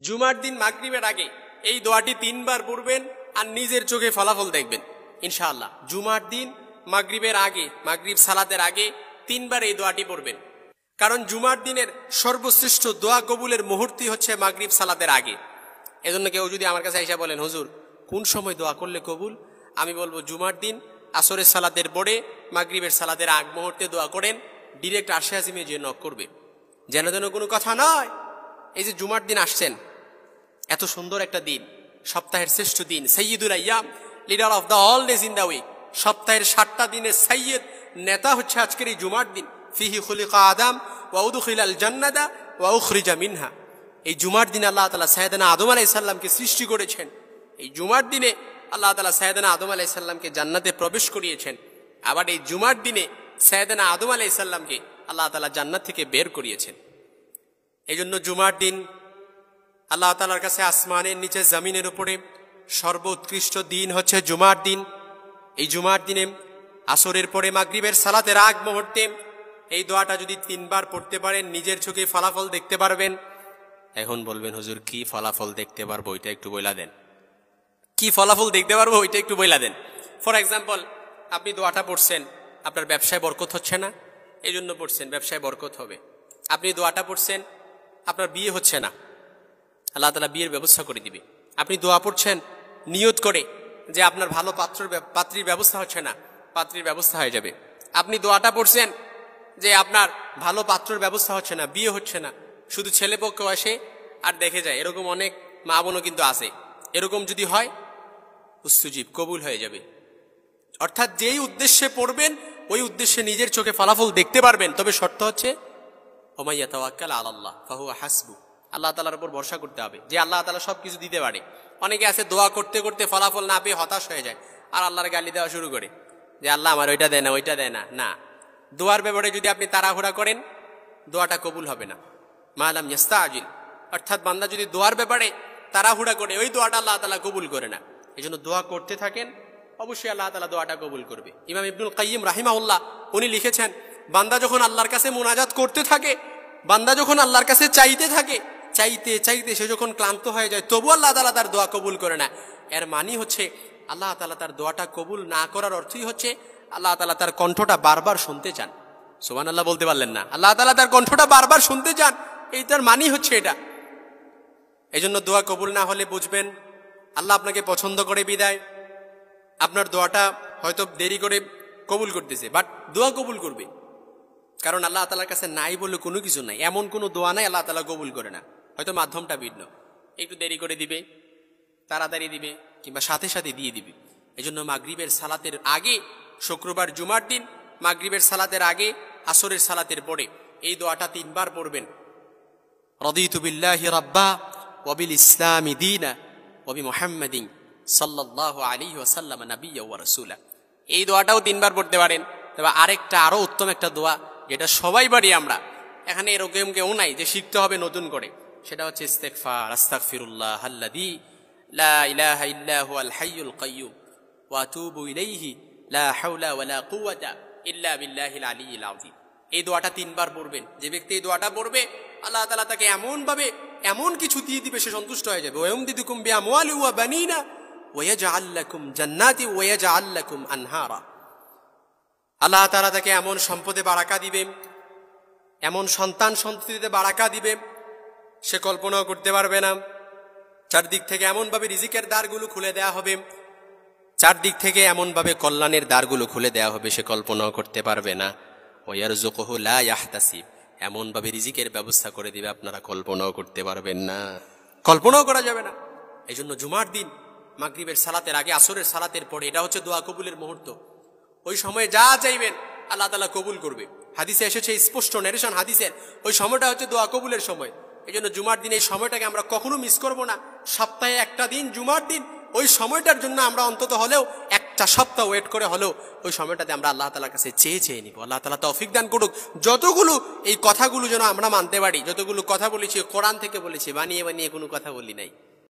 জুমার দিন মাগরিবের আগে এই দোয়াটি 3 বার পড়বেন আর নিজের চোখে ফলাফল দেখবেন ইনশাআল্লাহ। জুমার দিন মাগরিবের আগে, মাগরিব সালাতের আগে 3 বার এই দোয়াটি পড়বেন। কারণ জুমার দিনের সর্বশ্রেষ্ঠ দোয়া কবুলের মুহূর্তই হচ্ছে মাগরিব সালাতের আগে। এজন্য কেউ যদি আমার কাছে এসে বলেন, হুজুর কোন সময় দোয়া করলে কবুল, আমি বলবো জুমার দিন আসরের সালাতের পরে মাগরিবের সালাতের আগ মুহূর্তে দোয়া করেন, ডিরেক্ট আরশে আজিমে যে নক করবে। যেন কোনো কথা নয়। এই যে জুমার দিন আসছেন, এত সুন্দর একটা দিন, সপ্তাহের শ্রেষ্ঠ দিন, সাইয়্যিদুল আইয়াম, leader of the all days in the week, সপ্তাহের 7টা দিনের সাইয়্যিদ নেতা হচ্ছে আজকের এই জুমার দিন। ফিহি খুলিকা আদম ওয়া উদখিলাল জান্নাতা ওয়া উখরিজা মিনহা। এই জুমার দিনে আল্লাহ তাআলা সাইয়েদনা আদম আলাইহিস সালামকে সৃষ্টি করেছেন। এই জুমার দিনে আল্লাহ তাআলা সাইয়েদনা আদম আলাইহিস সালামকে জান্নাতে প্রবেশ করিয়েছেন। আবার এই জুমার দিনে সাইয়েদনা আদম আলাইহিস সালামকে আল্লাহ তাআলা জান্নাত থেকে বের করিয়েছেন। এই জন্য জুমার দিন আল্লাহ তাআলার কাছে আসমানের নিচে জমিনের উপরে সর্বোৎকৃষ্ট দিন হচ্ছে জুমার দিন। এই জুমার দিনে আসরের পরে মাগরিবের সালাতের আগ মুহূর্তে এই দোয়াটা যদি 3 বার পড়তে পারেন, নিজের চোখে ফলাফল দেখতে পারবেন। এখন বলবেন, হুজুর কি ফলাফল দেখতে পারবো ওইটা একটু বইলা দেন। কি ফলাফল দেখতে পারবো ওইটা একটু বইলা দেন। ফর এক্সাম্পল, আপনি দোয়াটা পড়ছেন, আপনার ব্যবসায় বরকত হচ্ছে না, এই জন্য পড়ছেন ব্যবসায় বরকত হবে। আপনি দোয়াটা পড়ছেন, আপনার বিয়ে হচ্ছে না, আল্লাহ তাআলা বিয়ের ব্যবস্থা করে দিবে। আপনি দোয়া পড়ছেন নিয়ত করে যে আপনার ভালো পাত্রীর ব্যবস্থা হচ্ছে না, পাত্রীর ব্যবস্থা হয়ে যাবে। আপনি দোয়াটা পড়ছেন যে আপনার ভালো পাত্রের ব্যবস্থা হচ্ছে না, বিয়ে হচ্ছে না, শুধু ছেলেপক্ষ আসে আর দেখে যায়, এরকম অনেক মা বোনও কিন্তু আছে। এরকম যদি হয়, উস্তুজিব, কবুল হয়ে যাবে। অর্থাৎ যেই উদ্দেশ্যে পড়বেন ওই উদ্দেশ্যে নিজের চোখে ফলাফল দেখতে পারবেন। তবে শর্ত হচ্ছে ওয়া মান ইয়াতাওয়াক্কাল আলাল্লাহ ফাহুয়া হাসবু, আল্লাহ তাআলার উপর ভরসা করতে হবে যে আল্লাহ তাআলা সবকিছু দিতে পারে। অনেকে আছে দোয়া করতে করতে ফলাফল না পেয়ে হতাশ হয়ে যায় আর আল্লাহর গালি দেওয়া শুরু করে যে আল্লাহ আমার ওইটা দেয় না, ওইটা দেয় না। না, দোয়ার ব্যাপারে যদি আপনি তাড়াহুড়া করেন, দোয়াটা কবুল হবে না। মা লাম ইস্তাজিল, অর্থাৎ বান্দা যদি দোয়ার ব্যাপারে তাড়াহুড়া করে, ওই দোয়াটা আল্লাহ তাআলা কবুল করে না। এজন্য দোয়া করতে থাকেন, অবশ্যই আল্লাহ তাআলা দোয়াটা কবুল করবে। ইমাম ইবনুল কাইয়িম রাহিমাহুল্লাহ উনি লিখেছেন, বান্দা যখন আল্লাহর কাছে মুনাজাত করতে থাকে, বান্দা যখন আল্লাহর কাছে চাইতে থাকে, চাইতে চাইতে সে যখন ক্লান্ত হয়ে যায়, তবু আল্লাহ তাআলা তার দোয়া কবুল করে না। এর মানে হচ্ছে আল্লাহ তাআলা তার দোয়াটা কবুল না করার অর্থই হচ্ছে আল্লাহ তাআলা তার কণ্ঠটা বারবার শুনতে চান। সুবহানাল্লাহ বলতে পারলেন না? আল্লাহ তাআলা তার কণ্ঠটা বারবার শুনতে চান, এইটার মানেই হচ্ছে এটা। এই জন্য দোয়া কবুল না হলে বুঝবেন আল্লাহ আপনাকে পছন্দ করে বিদায় আপনার দোয়াটা হয়তো দেরি করে কবুল করতেছে, বাট দোয়া কবুল করবে। কারণ আল্লাহ তাআলার কাছে নাই বলে কোনো কিছু নাই, এমন কোনো দোয়া নাই আল্লাহ তাআলা কবুল করে না। হয়তো মাধ্যমটা ভিন্ন, একটু দেরি করে দিবে, তাড়াতাড়ি দিবে, কিংবা সাথে সাথে দিয়ে দিবে। এই জন্য মাগরিবের সালাতের আগে, শুক্রবার জুমার দিন মাগরিবের সালাতের আগে, আসরের সালাতের পরে এই দোয়াটা 3 বার পড়বেন। রাদিতু বিল্লাহি রাব্বা ওয়া বিল ইসলামি দীনা ওয়া বি মুহাম্মাদিন সাল্লাল্লাহু আলাইহি ওয়াসাল্লাম নাবিয়্যা ওয়া রাসূলা। এই দোয়াটাও 3 বার পড়তে পারেন। তবে আরেকটা আরো উত্তম একটা দোয়া, যেটা সবাই পারি আমরা, এখানে এরকম কেউ নাই যে শিখতে হবে নতুন করে, সেটা হচ্ছে ইস্তেগফার। আস্তাগফিরুল্লাহ আল্লাযী লা ইলাহা ইল্লা হুয়াল হাইয়ুল কাইয়্যুম ওয়া আতুবু ইলাইহি লা হাওলা ওয়ালা কুওয়াতা ইল্লা বিল্লাহিল আলিয়্যিল আযীম। এই দোয়াটা 3 বার পড়বেন। যে ব্যক্তি এই দোয়াটা পড়বে, আল্লাহ তাআলা তাকে এমন ভাবে এমন কিছু দিয়ে দিবে, সে সন্তুষ্ট হয়ে যাবে। ওয়া ইয়ামদিদুকুম বিআমওয়ালি ওয়া বানিনা ওয়া ইয়াজআল লাকুম জান্নাতি ওয়া ইয়াজআল লাকুম আনহারা। আল্লাহ তাআলা তাকে এমন সম্পদে বারাকা দিবে, এমন সন্তান সন্ততিতে বারাকা দিবে, সে কল্পনাও করতে পারবে না। চারদিক থেকে এমনভাবে রিজিকের দ্বারগুলো খুলে দেয়া হবে, চারদিক থেকে এমনভাবে কল্যাণের দ্বারগুলো খুলে দেয়া হবে, সে কল্পনাও করতে পারবে না। ওয়ারযুকুহু লা ইয়াহতাসিব, এমনভাবে রিজিকের ব্যবস্থা করে দিবে আপনারা কল্পনাও করতে পারবেন না, কল্পনাও করা যাবে না। এই জন্য জুমার দিন মাগরিবের সালাতের আগে, আসরের সালাতের পরে, এটা হচ্ছে দোয়া কবুলের মুহূর্ত। ওই সময়ে যা চাইবেন আল্লাহ তাআলা কবুল করবে। হাদিসে এসেছে, স্পষ্ট ন্যারেশন হাদিসের, ওই সময়টা হচ্ছে দোয়া কবুলের সময়। এই জন্য জুমার দিন এই সময়টাকে আমরা কখনো মিস করব না। সপ্তাহে একটা দিন জুমার দিন, ওই সময়টার জন্য আমরা অন্তত হলেও একটা সপ্তাহ ওয়েট করে হলেও ওই সময়টাতে আমরা আল্লাহ তাআলার কাছে চেয়ে নিব। আল্লাহ তাআলা তৌফিক দান করুক। যতগুলো এই কথাগুলো যেন আমরা মানতে পারি, যতগুলো কথা বলেছি কোরআন থেকে বলেছি, বানিয়ে বানিয়ে কোনো কথা বলি নাই।